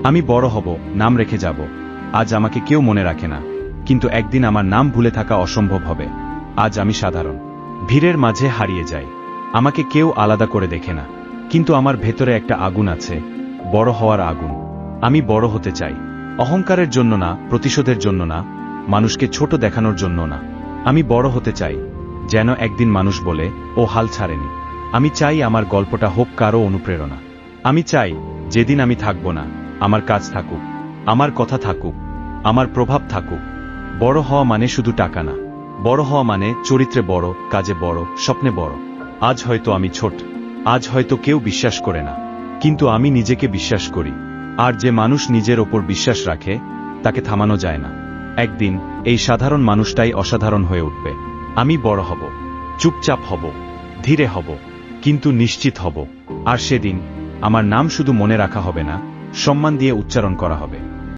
আমি বড় হব, নাম রেখে যাব। আজ আমাকে কেউ মনে রাখে না, কিন্তু একদিন আমার নাম ভুলে থাকা অসম্ভব হবে। আজ আমি সাধারণ, ভিড়ের মাঝে হারিয়ে যাই। আমাকে কেউ আলাদা করে দেখে না, কিন্তু আমার ভেতরে একটা আগুন আছে, বড় হওয়ার আগুন। আমি বড় হতে চাই, অহংকারের জন্য না, প্রতিশোধের জন্য না, মানুষকে ছোট দেখানোর জন্য না। আমি বড় হতে চাই, যেন একদিন মানুষ বলে, ও হাল ছাড়েনি। আমি চাই আমার গল্পটা হোক কারো অনুপ্রেরণা। আমি চাই যেদিন আমি থাকব না, আমার কাজ থাকুক, আমার কথা থাকুক, আমার প্রভাব থাকুক। বড় হওয়া মানে শুধু টাকা না, বড় হওয়া মানে চরিত্রে বড়, কাজে বড়, স্বপ্নে বড়। আজ হয়তো আমি ছোট, আজ হয়তো কেউ বিশ্বাস করে না, কিন্তু আমি নিজেকে বিশ্বাস করি। আর যে মানুষ নিজের ওপর বিশ্বাস রাখে, তাকে থামানো যায় না। একদিন এই সাধারণ মানুষটাই অসাধারণ হয়ে উঠবে। আমি বড় হব, চুপচাপ হব, ধীরে হব, কিন্তু নিশ্চিত হব। আর সেদিন আমার নাম শুধু মনে রাখা হবে না, সম্মান দিয়ে উচ্চারণ করা হবে।